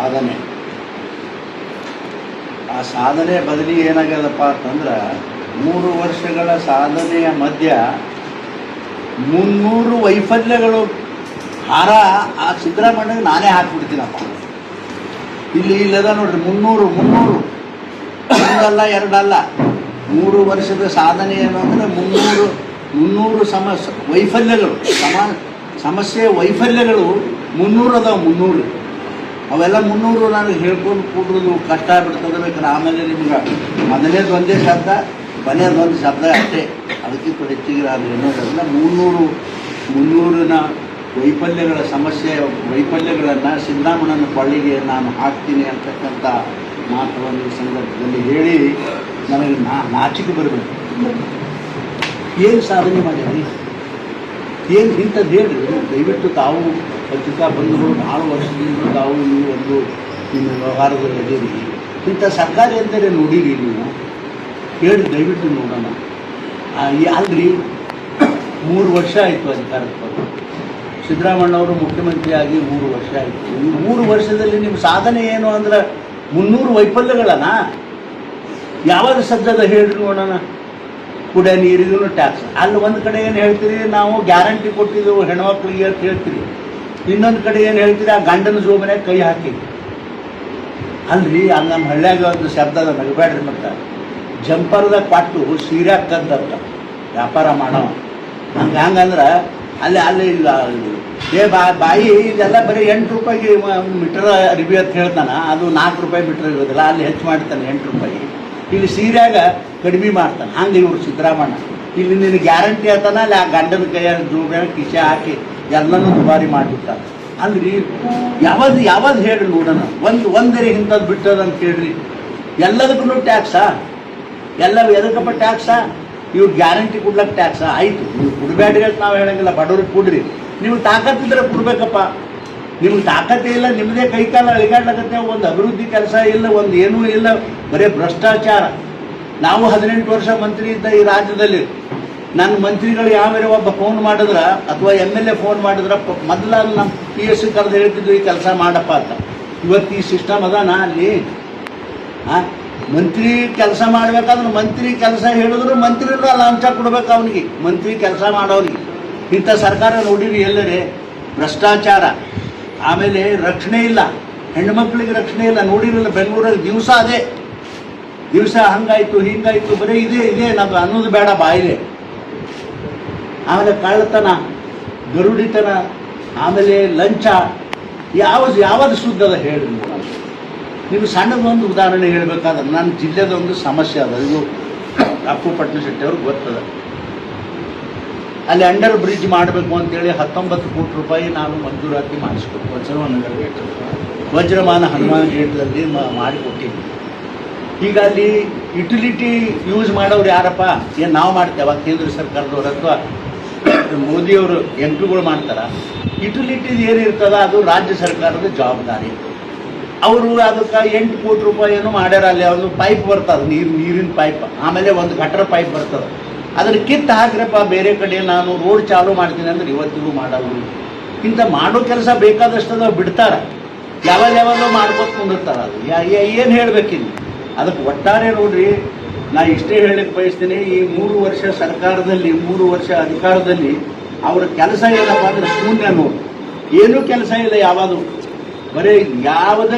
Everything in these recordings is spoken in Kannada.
ಸಾಧನೆ. ಆ ಸಾಧನೆ ಬದಲಿಗೆ ಏನಾಗ್ಯದಪ್ಪ ಅಂತಂದ್ರೆ 3 ವರ್ಷಗಳ ಸಾಧನೆಯ ಮಧ್ಯ 300 ವೈಫಲ್ಯಗಳು ಹಾರ ಆ ಸಿದ್ದರಾಮಯ್ಯಗೆ ನಾನೇ ಹಾಕಿಬಿಡ್ತೀನಪ್ಪ. ಇಲ್ಲದ ನೋಡ್ರಿ 300 ಒಂದಲ್ಲ ಎರಡಲ್ಲ 3 ವರ್ಷದ ಸಾಧನೆ ಏನು ಅಂದರೆ 300 ವೈಫಲ್ಯಗಳು ಸಮಸ್ಯೆ ವೈಫಲ್ಯಗಳು 300 ಅದಾವೆ. 300 ಅವೆಲ್ಲ 300 ನನಗೆ ಹೇಳ್ಕೊಂಡು ಕೂಡ್ರದು ಕಷ್ಟ ಆಗ್ಬಿಡ್ತದೆ. ಬೇಕಾದ್ರೆ ಆಮೇಲೆ ನಿಮ್ಗೆ ಮೊದಲೇದು ಒಂದೇ ಶಬ್ದ, ಕೊನೆಯದು ಒಂದು ಶಬ್ದ ಅಷ್ಟೇ, ಅದಕ್ಕಿಂತ ಹೆಚ್ಚಿಗೆ ಅದು ಏನೋದಲ್ಲ. 300ನ ವೈಫಲ್ಯಗಳ ವೈಫಲ್ಯಗಳನ್ನು ಸಿದ್ದರಾಮಯ್ಯನ ಕೊಳ್ಳಿಗೆ ನಾನು ಹಾಕ್ತೀನಿ ಅಂತಕ್ಕಂಥ ಮಾತುವನ್ನು ಈ ಸಂದರ್ಭದಲ್ಲಿ ಹೇಳಿ ನನಗೆ ನಾಚಿಕೆ ಬರಬೇಕು. ಏನು ಸಾಧನೆ ಮಾಡಿರಿ, ಏನು ಇಂಥದ್ದು ಹೇಳ್ರಿ. ದಯವಿಟ್ಟು ತಾವು ಪತ್ರಿಕಾ ಬಂಧುಗಳು ಭಾಳ ವರ್ಷದಿಂದ ತಾವು ಈ ಒಂದು ನಿಮ್ಮ ವ್ಯವಹಾರದಲ್ಲಿ ಅದೀರಿ. ಇಂಥ ಸರ್ಕಾರ ಎಂದರೆ ನೋಡಿರಿ ನೀವು, ಹೇಳಿ ದಯವಿಟ್ಟು ನೋಡೋಣ. ಅಲ್ರಿ 3 ವರ್ಷ ಆಯಿತು ಅಧಿಕಾರಕ್ಕೆ ಬಂದು. ಸಿದ್ದರಾಮಯ್ಯವರು ಮುಖ್ಯಮಂತ್ರಿಯಾಗಿ 3 ವರ್ಷ ಆಯಿತು. ಈ 3 ವರ್ಷದಲ್ಲಿ ನಿಮ್ಮ ಸಾಧನೆ ಏನು ಅಂದ್ರೆ 300 ವೈಫಲ್ಯಗಳನ್ನ ಯಾವಾಗ ಸಜ್ಜದ ಹೇಳ್ರಿ ನೋಡೋಣ. ಕುಡಿಯೋ ನೀರಿಗೂ ಟ್ಯಾಕ್ಸ್. ಅಲ್ಲಿ ಒಂದು ಕಡೆ ಏನು ಹೇಳ್ತೀರಿ, ನಾವು ಗ್ಯಾರಂಟಿ ಕೊಟ್ಟಿದ್ದೆವು ಹೆಣ್ಮಕ್ಳಿಗೆ ಅಂತ ಹೇಳ್ತೀರಿ. ಇನ್ನೊಂದು ಕಡೆ ಏನು ಹೇಳ್ತೀರಿ, ಆ ಗಂಡನ ಜೋಬನೆ ಕೈ ಹಾಕಿ. ಅಲ್ರಿ ಅಲ್ಲಿ ನಮ್ಮ ಹಳ್ಳಿಯಾಗ ಒಂದು ಶಬ್ದದ ನಗಬೇಡ್ರಿ. ಮತ್ತು ಜಂಪರ್ದಾಗ ಪಟ್ಟು ಸೀರ್ಯಾಗ ಕದ್ದಂತ ವ್ಯಾಪಾರ ಮಾಡವ. ಹಂಗಂದ್ರೆ ಅಲ್ಲಿ ಬಾಯಿ ಇದೆಲ್ಲ ಬರೀ 8 ರೂಪಾಯಿಗೆ ಮೀಟರ್ ಅರಿವಿ ಅಂತ ಹೇಳ್ತಾನೆ. ಅದು 4 ರೂಪಾಯಿ ಮೀಟರ್ ಇರೋದಿಲ್ಲ, ಅಲ್ಲಿ ಹೆಚ್ಚು ಮಾಡ್ತಾನೆ 8 ರೂಪಾಯಿ. ಇಲ್ಲಿ ಸೀರ್ಯಾಗ ಕಡಿಮೆ ಮಾಡ್ತಾನೆ. ಹಂಗೆ ಇವರು ಸಿದ್ದರಾಮಯ್ಯ ಇಲ್ಲಿ ನಿನಗೆ ಗ್ಯಾರಂಟಿ ಆತಾನ, ಅಲ್ಲಿ ಆ ಗಂಡನ ಕೈಯ ಜೋಬ ಕಿಸೆ ಹಾಕಿ ಎಲ್ಲನೂ ದುಬಾರಿ ಮಾಡಿಬಿಡ್ತಾನೆ. ಅಂದ್ರಿ ಯಾವ್ದು ಹೇಳಿ ನೋಡೋಣ. ಒಂದರೆ ಇಂಥದ್ದು ಬಿಟ್ಟದಂತ ಹೇಳ್ರಿ. ಎಲ್ಲದಕ್ಕೂ ಟ್ಯಾಕ್ಸಾ? ಎಲ್ಲ ಎದಕ್ಕಪ್ಪ ಟ್ಯಾಕ್ಸಾ? ಇವ್ರು ಗ್ಯಾರಂಟಿ ಕೊಡ್ಲಕ್ಕೆ ಟ್ಯಾಕ್ಸ ಆಯಿತು. ನೀವು ಕೊಡಬೇಡ್ರಿ ಅಂತ ನಾವು ಹೇಳಂಗಿಲ್ಲ, ಬಡವ್ರಿಗೆ ಕೊಡ್ರಿ. ನಿಮ್ಗೆ ತಾಕತ್ತಿದ್ರೆ ಕೊಡ್ಬೇಕಪ್ಪ. ನಿಮ್ಗೆ ತಾಕತ್ತೇ ಇಲ್ಲ, ನಿಮ್ಮದೇ ಕೈಕಾಲ ಅಳಿಗಾಡ್ಲಾಗತ್ತೆ. ಒಂದು ಅಭಿವೃದ್ಧಿ ಕೆಲಸ ಇಲ್ಲ, ಒಂದು ಏನೂ ಇಲ್ಲ, ಬರೀ ಭ್ರಷ್ಟಾಚಾರ. ನಾವು 18 ವರ್ಷ ಮಂತ್ರಿ ಇದ್ದ ಈ ರಾಜ್ಯದಲ್ಲಿ ನನ್ನ ಮಂತ್ರಿಗಳು ಯಾವ್ಯಾವ ಒಬ್ಬ ಫೋನ್ ಮಾಡಿದ್ರೆ ಅಥವಾ MLA ಫೋನ್ ಮಾಡಿದ್ರೆ ಮೊದಲ ನಮ್ಮ PSC ಕರೆದು ಹೇಳ್ತಿದ್ವಿ ಈ ಕೆಲಸ ಮಾಡಪ್ಪ ಅಂತ. ಇವತ್ತು ಈ ಸಿಸ್ಟಮ್ ಅದಾನ ಅಲ್ಲಿ? ಮಂತ್ರಿ ಕೆಲಸ ಮಾಡ್ಬೇಕಾದ್ರೆ ಮಂತ್ರಿ ಕೆಲಸ ಹೇಳಿದ್ರು ಮಂತ್ರಿಗಳು ಲಂಚ ಕೊಡ್ಬೇಕು ಅವನಿಗೆ, ಮಂತ್ರಿ ಕೆಲಸ ಮಾಡೋನಿಗೆ. ಇಂಥ ಸರ್ಕಾರ ನೋಡಿರಿ ಎಲ್ಲರೇ ಭ್ರಷ್ಟಾಚಾರ. ಆಮೇಲೆ ರಕ್ಷಣೆ ಇಲ್ಲ, ಹೆಣ್ಮಕ್ಳಿಗೆ ರಕ್ಷಣೆ ಇಲ್ಲ. ನೋಡಿರಲ್ಲ ಬೆಂಗಳೂರಲ್ಲಿ ದಿವಸ ಅದೇ, ದಿವಸ ಹಂಗಾಯ್ತು ಹಿಂಗಾಯ್ತು, ಬರೀ ಇದೇ ನಾವು ಅನ್ನೋದು ಬೇಡ ಬಾಯಿಲೆ. ಆಮೇಲೆ ಕಳ್ಳತನ, ಗರುಡಿತನ, ಆಮೇಲೆ ಲಂಚ. ಯಾವುದು ಶುದ್ಧದ ಹೇಳಿ. ನೀವು ಸಣ್ಣದೊಂದು ಉದಾಹರಣೆ ಹೇಳಬೇಕಾದ್ರೆ ನನ್ನ ಜಿಲ್ಲೆದೊಂದು ಸಮಸ್ಯೆ ಅದ. ಇದು ಅಪ್ಪು ಪಟ್ನ ಶೆಟ್ಟಿ ಅವ್ರಿಗೆ ಗೊತ್ತದ. ಅಲ್ಲಿ ಅಂಡರ್ ಬ್ರಿಡ್ಜ್ ಮಾಡಬೇಕು ಅಂತೇಳಿ 19 ಕೋಟಿ ರೂಪಾಯಿ ನಾನು ಮಂಜೂರಾತಿ ಮಾಡಿಸ್ಕೊಟ್ಟು ವಜ್ರಮಾನ ಹನುಮಾನ ಗೇಟ್ದಲ್ಲಿ ಮಾಡಿಕೊಟ್ಟಿದ್ವಿ. ಈಗ ಅಲ್ಲಿ ಯುಟಿಲಿಟಿ ಯೂಸ್ ಮಾಡೋರು ಯಾರಪ್ಪ? ಏನು ನಾವು ಮಾಡ್ತೇವೆ? ಕೇಂದ್ರ ಸರ್ಕಾರದವ್ರು ಅಥವಾ ಮೋದಿಯವರು MP ಗಳು ಮಾಡ್ತಾರ? ಯುಟಿಲಿಟೀಸ್ ಏನಿರ್ತದ ಅದು ರಾಜ್ಯ ಸರ್ಕಾರದ ಜವಾಬ್ದಾರಿ. ಅವರು ಅದಕ್ಕೆ 8 ಕೋಟಿ ರೂಪಾಯಿ ಏನೋ ಮಾಡ್ಯಾರ. ಅಲ್ಲಿ ಒಂದು ಪೈಪ್ ಬರ್ತದೆ, ನೀರಿನ ಪೈಪ್, ಆಮೇಲೆ ಒಂದು ಗಟರ್ ಪೈಪ್ ಬರ್ತದೆ. ಅದನ್ನು ಕಿತ್ತು ಹಾಕ್ರಪ್ಪ ಬೇರೆ ಕಡೆ, ನಾನು ರೋಡ್ ಚಾಲೂ ಮಾಡ್ತೀನಿ ಅಂದ್ರೆ ಇವತ್ತಿಗೂ ಮಾಡಲ್ಲ. ಇಂಥ ಮಾಡೋ ಕೆಲಸ ಬೇಕಾದಷ್ಟು ಬಿಡ್ತಾರೆ, ಯಾವಾಗಲೋ ಮಾಡ್ಕೊತ ಕುಂದಿರ್ತಾರೆ. ಅದು ಏನು ಹೇಳ್ಬೇಕಿಲ್ಲ. ಅದಕ್ಕೆ ಒಟ್ಟಾರೆ ನೋಡ್ರಿ, ನಾ ಇಷ್ಟೇ ಹೇಳಕ್ಕೆ ಬಯಸ್ತೀನಿ. ಈ 3 ವರ್ಷ ಸರ್ಕಾರದಲ್ಲಿ, 3 ವರ್ಷ ಅಧಿಕಾರದಲ್ಲಿ ಅವರ ಕೆಲಸ ಏನಪ್ಪ ಅಂದ್ರೆ ಶೂನ್ಯ ನೋಡಿ. ಏನೂ ಕೆಲಸ ಇಲ್ಲ. ಯಾವುದು ಬರೀ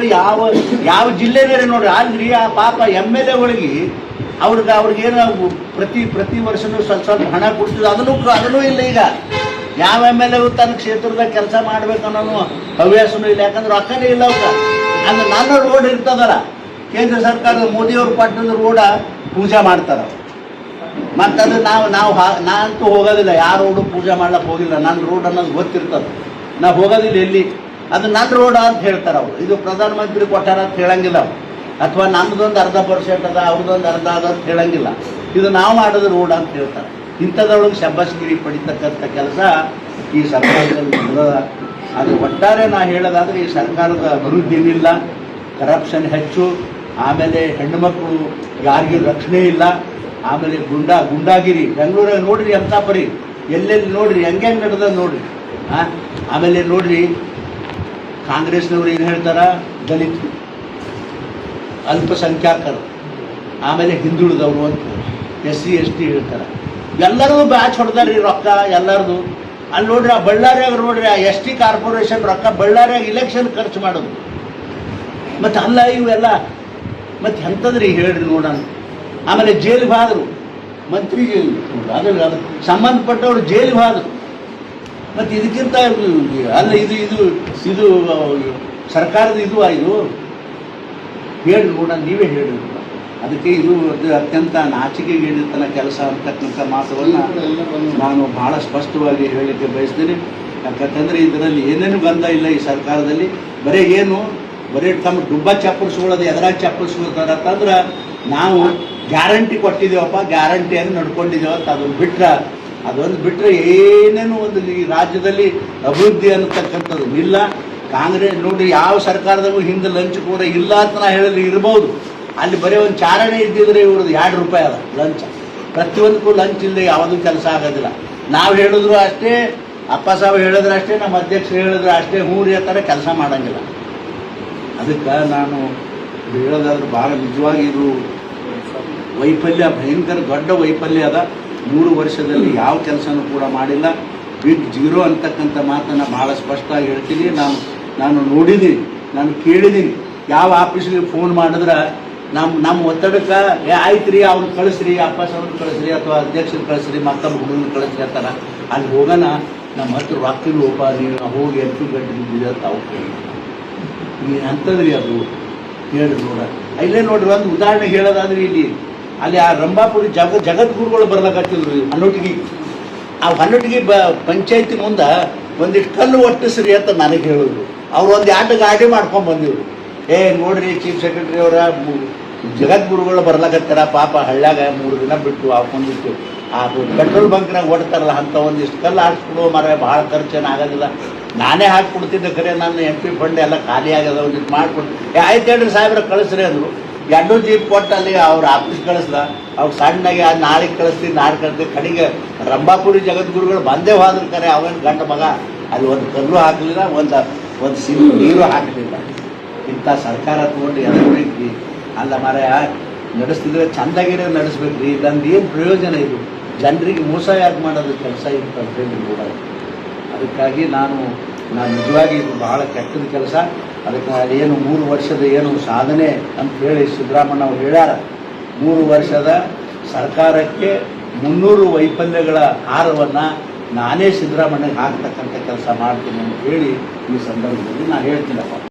ಯಾವ ಜಿಲ್ಲೆಗೆ ನೋಡ್ರಿ. ಅಲ್ರಿ ಆ ಪಾಪ MLAಗಳಿಗೆ ಅವ್ರಿಗೇನು ಪ್ರತಿ ವರ್ಷನೂ ಸ್ವಲ್ಪ ಹಣ ಕೊಡ್ತಿದ್ರು, ಅದನ್ನೂ ಇಲ್ಲ. ಈಗ ಯಾವ MLA ತನ್ನ ಕ್ಷೇತ್ರದಾಗ ಕೆಲಸ ಮಾಡ್ಬೇಕನ್ನೋ ಹವ್ಯಾಸನೂ ಇಲ್ಲ. ಯಾಕಂದ್ರೆ ರೊಕ್ಕನೇ ಇಲ್ಲ ಅವ್ರ. ಅಂದ್ರೆ ನನ್ನ ರೋಡ್ ಇರ್ತದಲ್ಲ, ಕೇಂದ್ರ ಸರ್ಕಾರದ ಮೋದಿಯವ್ರ ಪಟ್ಟಣದ ರೋಡ ಪೂಜೆ ಮಾಡ್ತಾರೆ. ಮತ್ತು ಅದು ನಾನಂತೂ ಹೋಗೋದಿಲ್ಲ, ಯಾವ ರೋಡು ಪೂಜೆ ಮಾಡ್ಲಿಕ್ಕೆ ಹೋಗಿಲ್ಲ. ನನ್ನ ರೋಡ್ ಅನ್ನೋದು ಗೊತ್ತಿರ್ತದೆ, ನಾವು ಹೋಗೋದಿಲ್ಲ ಎಲ್ಲಿ. ಅದು ನನ್ನ ರೋಡ ಅಂತ ಹೇಳ್ತಾರೆ ಅವರು. ಇದು ಪ್ರಧಾನಮಂತ್ರಿ ಕೊಟ್ಟಾರ ಅಂತ ಹೇಳಂಗಿಲ್ಲ ಅವರು, ಅಥವಾ ನಮ್ಮದೊಂದು 10% ಅದ, ಅವ್ರದ್ದೊಂದು ಅರ್ಧ ಅದ ಅಂತ ಹೇಳಂಗಿಲ್ಲ. ಇದು ನಾವು ಮಾಡೋದು ರೋಡ್ ಅಂತ ಹೇಳ್ತಾರೆ. ಇಂಥದ್ರೊಳಗೆ ಶಬ್ಬಾಸ್ಗಿರಿ ಪಡಿತಕ್ಕಂಥ ಕೆಲಸ ಈ ಸರ್ಕಾರದಲ್ಲಿ ನಡೆದ. ಅದು ಒಟ್ಟಾರೆ ನಾ ಹೇಳೋದಾದ್ರೆ ಈ ಸರ್ಕಾರದ ಅಭಿವೃದ್ಧಿ ಏನಿಲ್ಲ, ಕರಪ್ಷನ್ ಹೆಚ್ಚು, ಆಮೇಲೆ ಹೆಣ್ಣುಮಕ್ಕಳು ಯಾರಿಗೂ ರಕ್ಷಣೆ ಇಲ್ಲ, ಆಮೇಲೆ ಗುಂಡಾಗಿರಿ. ಬೆಂಗಳೂರಾಗ ನೋಡ್ರಿ ಅಂತ ಪರಿ, ಎಲ್ಲೆಲ್ಲಿ ನೋಡ್ರಿ ಹೆಂಗೆ ನಡೆದ ನೋಡ್ರಿ. ಆಮೇಲೆ ನೋಡ್ರಿ ಕಾಂಗ್ರೆಸ್ನವ್ರು ಏನು ಹೇಳ್ತಾರ, ದಲಿತರು, ಅಲ್ಪಸಂಖ್ಯಾತರು, ಆಮೇಲೆ ಹಿಂದುಳಿದವರು ಅಂತ SC ST ಹೇಳ್ತಾರೆ. ಎಲ್ಲರಿಗೂ ಬ್ಯಾಚ್ ಹೊಡೆದಾರ್ರಿ ರೊಕ್ಕ ಎಲ್ಲರದು. ಅಲ್ಲಿ ನೋಡ್ರಿ ಆ ಬಳ್ಳಾರಿಯಾಗ ನೋಡ್ರಿ ಆ ST ಕಾರ್ಪೊರೇಷನ್ ರೊಕ್ಕ ಬಳ್ಳಾರಿಯಾಗ ಇಲೆಕ್ಷನ್ ಖರ್ಚು ಮಾಡೋದು. ಮತ್ತು ಅಲ್ಲ ಇವೆಲ್ಲ ಮತ್ತು ಎಂಥದ್ರಿ ಹೇಳ್ರಿ ನೋಡೋಣ. ಆಮೇಲೆ ಜೈಲಿಗೆ ಹೋದ್ರು, ಮಂತ್ರಿ ಜೈಲು ಅದು ಸಂಬಂಧಪಟ್ಟವ್ರು ಜೈಲಿಗೆ ಹೋದ್ರು. ಮತ್ತು ಇದಕ್ಕಿಂತ ಅಲ್ಲ ಇದು ಇದು ಇದು ಸರ್ಕಾರದ ಇದು ಹೇಳಿ ನೋಡೋಣ, ನೀವೇ ಹೇಳಿ. ಅದಕ್ಕೆ ಇದು ಅತ್ಯಂತ ನಾಚಿಕೆಗೇಡಿತನ ಕೆಲಸ ಅಂತಕ್ಕಂಥ ಮಾತುಗಳನ್ನು ನಾನು ಭಾಳ ಸ್ಪಷ್ಟವಾಗಿ ಹೇಳಲಿಕ್ಕೆ ಬಯಸ್ತೀನಿ. ಯಾಕಂತಂದರೆ ಇದರಲ್ಲಿ ಏನೇನು ಗಂಧ ಇಲ್ಲ ಈ ಸರ್ಕಾರದಲ್ಲಿ. ಬರೀ ತಮ್ಮ ಡುಬ್ಬ ಚಪ್ಪಲಿಸ್ಕೊಳ್ಳೋದು, ಎದುರಾಗಿ ಚಪ್ಪಲಿಸ್ಕೊಳ್ತಾರೆ ಅಂತಂದ್ರೆ ನಾವು ಗ್ಯಾರಂಟಿ ಕೊಟ್ಟಿದ್ದೇವಪ್ಪ, ಗ್ಯಾರಂಟಿಯನ್ನು ನಡ್ಕೊಂಡಿದ್ದೇವೆ ಅಂತ ಅದೊಂದು ಬಿಟ್ಟರೆ ಏನೇನು ಒಂದು ಈ ರಾಜ್ಯದಲ್ಲಿ ಅಭಿವೃದ್ಧಿ ಅನ್ನತಕ್ಕಂಥದ್ದು ಇಲ್ಲ. ಕಾಂಗ್ರೆಸ್ ನೋಡಿ ಯಾವ ಸರ್ಕಾರದಾಗೂ ಹಿಂದೆ ಲಂಚ್ ಕೂಡ ಇಲ್ಲ ಅಂತ ನಾ ಹೇಳಿದ್ರೆ ಇರ್ಬೋದು. ಅಲ್ಲಿ ಬರೀ ಒಂದು ಚಾರಣೆ ಇದ್ದಿದ್ರೆ ಇವ್ರದ್ದು ₹2 ಅದ ಲಂಚ. ಪ್ರತಿಯೊಂದಕ್ಕೂ ಲಂಚ್ ಇಲ್ಲದೆ ಯಾವುದೂ ಕೆಲಸ ಆಗೋದಿಲ್ಲ. ನಾವು ಹೇಳಿದ್ರು ಅಷ್ಟೇ, ಅಪ್ಪ ಸಾಹೇಬ್ ಹೇಳಿದ್ರೆ ಅಷ್ಟೇ, ನಮ್ಮ ಅಧ್ಯಕ್ಷರು ಹೇಳಿದ್ರೆ ಅಷ್ಟೇ, ಹೂರಿ ಥರ ಕೆಲಸ ಮಾಡೋಂಗಿಲ್ಲ. ಅದಕ್ಕೆ ನಾನು ಹೇಳೋದಾದ್ರೆ ಭಾಳ ನಿಜವಾಗಿ ಇದು ವೈಫಲ್ಯ, ಭಯಂಕರ ದೊಡ್ಡ ವೈಫಲ್ಯ ಅದ. 3 ವರ್ಷದಲ್ಲಿ ಯಾವ ಕೆಲಸನೂ ಕೂಡ ಮಾಡಿಲ್ಲ. ಬಿಗ್ ಜೀರೋ ಅಂತಕ್ಕಂಥ ಮಾತನ್ನು ಭಾಳ ಸ್ಪಷ್ಟವಾಗಿ ಹೇಳ್ತೀನಿ. ನಾನು ನೋಡಿದ್ದೀನಿ, ನಾನು ಕೇಳಿದ್ದೀನಿ. ಯಾವ ಆಫೀಸ್ಗೆ ಫೋನ್ ಮಾಡಿದ್ರೆ ನಮ್ಮ ಒತ್ತಡಕ್ಕೆ ಆಯ್ತು ರೀ, ಅವ್ರನ್ನ ಕಳಿಸ್ರಿ, ಅಪ್ಪ ಸಾವ್ರನ್ನ ಕಳಿಸ್ರಿ ಅಥವಾ ಅಧ್ಯಕ್ಷರು ಕಳಿಸ್ರಿ, ಮತ್ತೊಬ್ಬ ಹುಡುಗನ ಕಳಿಸ್ರಿ ಅಂತಾರ. ಅಲ್ಲಿ ಹೋಗೋಣ, ನಮ್ಮ ಹತ್ರ ರೊಕ್ಕಿಲ್ಲ ಒಬ್ಬ, ನೀವು ಹೋಗಿ ಎಂಟು ಗಂಟೆ ಬಿದ್ದಿದೆ ಅಂತ ಅವ್ರು ಕೇಳಿ ಅಂಥದ್ರಿ ಅದು ಹೇಳಿ ನೋಡ. ಇಲ್ಲೇ ನೋಡ್ರಿ ಒಂದು ಉದಾಹರಣೆ ಹೇಳೋದಾದ್ರೆ ಅಲ್ಲಿ ಆ ರಂಭಾಪುರಿ ಜಗದ್ಗುರುಗಳು ಬರ್ಲಾಕತ್ತಿದ್ರು ಹನ್ನೊಟ್ಟಿಗೆ. ಆ ಹನ್ನೊಟ್ಟಿಗೆ ಪಂಚಾಯತಿ ಮುಂದೆ ಒಂದಿಷ್ಟು ಕಲ್ಲು ಒಟ್ಟಿಸ್ರಿ ಅಂತ ನನಗೆ ಹೇಳಿದ್ರು. ಅವ್ರು ಒಂದು 2 ಗಾಡಿ ಮಾಡ್ಕೊಂಡು ಬಂದಿದ್ರು. ನೋಡ್ರಿ ಚೀಫ್ ಸೆಕ್ರೆಟರಿ ಅವರ ಜಗದ್ಗುರುಗಳು ಬರ್ಲಾಕತ್ತಾರ, ಪಾಪ ಹಳ್ಳ್ಯಾಗ 3 ದಿನ ಬಿಟ್ಟು ಹಾಕೊಂಡಿತ್ತು. ಆ ಪೆಟ್ರೋಲ್ ಬಂಕ್ನಾಗ ಓಡ್ತಾರಲ್ಲ ಅಂತ ಒಂದಿಷ್ಟು ಕಲ್ಲು ಹಾಕ್ಸ್ಬಿಡುವ ಮರ, ಭಾಳ ಖರ್ಚೇನು ಆಗೋದಿಲ್ಲ, ನಾನೇ ಹಾಕ್ಕೊಡ್ತಿದ್ದೆ. ಖರೆ ನನ್ನ MP ಫಂಡ್ ಎಲ್ಲ ಖಾಲಿ ಆಗ್ಯದ, ಒಂದಿಟ್ಟು ಮಾಡಿಕೊಡ್ತೀನಿ. ಆಯ್ತು ಹೇಳ್ರಿ ಸಾಹೇಬ್ರ ಕಳಿಸ್ರಿ ಅಂದರು. 2 ಜೀಪ್ ಕೊಟ್ಟು ಅಲ್ಲಿ ಅವ್ರ ಆಫೀಸ್ ಕಳಿಸ್ದ. ಅವ್ರು ಸಣ್ಣಗೆ ನಾಳೆಗೆ ಕಳಿಸ್ತೀನಿ, ನಾಳೆ ಕಳಿಸ್ತೀನಿ. ಕಡೆಗೆ ರಂಭಾಪುರಿ ಜಗದ್ಗುರುಗಳು ಬಂದೇ ಹೋದ್ರು. ಕರೆ ಅವೇನು ಗಂಡ ಮಗ ಅಲ್ಲಿ ಒಂದು ಕಲ್ಲು ಹಾಕಲಿಲ್ಲ, ಒಂದು ಸಿಂಗ್ ನೀರು ಹಾಕಲಿಲ್ಲ. ಇಂಥ ಸರ್ಕಾರ ತಗೊಂಡು ಎದರ್ಬೇಕ್ರಿ. ಅಲ್ಲ ಮಾರಾಯ, ನಡೆಸ್ತಿದ್ರೆ ಚಂದಾಗಿರೋ ನಡೆಸ್ಬೇಕ್ರಿ. ಇಲ್ಲಂದು ಏನು ಪ್ರಯೋಜನ ಇದು? ಜನರಿಗೆ ಮೋಸ ಯಾಕೆ ಮಾಡೋದು ಕೆಲಸ ಇತ್ತು ಅಂತೇಳಿ ನೋಡೋದು. ಅದಕ್ಕಾಗಿ ನಾನು ನಿಜವಾಗಿ ಇದು ಭಾಳ ಕೆಟ್ಟದ ಕೆಲಸ. ಅದಕ್ಕೆ ಏನು 3 ವರ್ಷದ ಏನು ಸಾಧನೆ ಅಂತ ಹೇಳಿ ಸಿದ್ದರಾಮಣ್ಣ ಅವ್ರು ಹೇಳ್ಯಾರ. 3 ವರ್ಷದ ಸರ್ಕಾರಕ್ಕೆ 300 ವೈಫಲ್ಯಗಳ ಹಾರವನ್ನು ನಾನೇ ಸಿದ್ದರಾಮಣ್ಣಗೆ ಹಾಕ್ತಕ್ಕಂಥ ಕೆಲಸ ಮಾಡ್ತೀನಿ ಅಂತ ಹೇಳಿ ಈ ಸಂದರ್ಭದಲ್ಲಿ ನಾನು ಹೇಳ್ತೀನಪ್ಪ.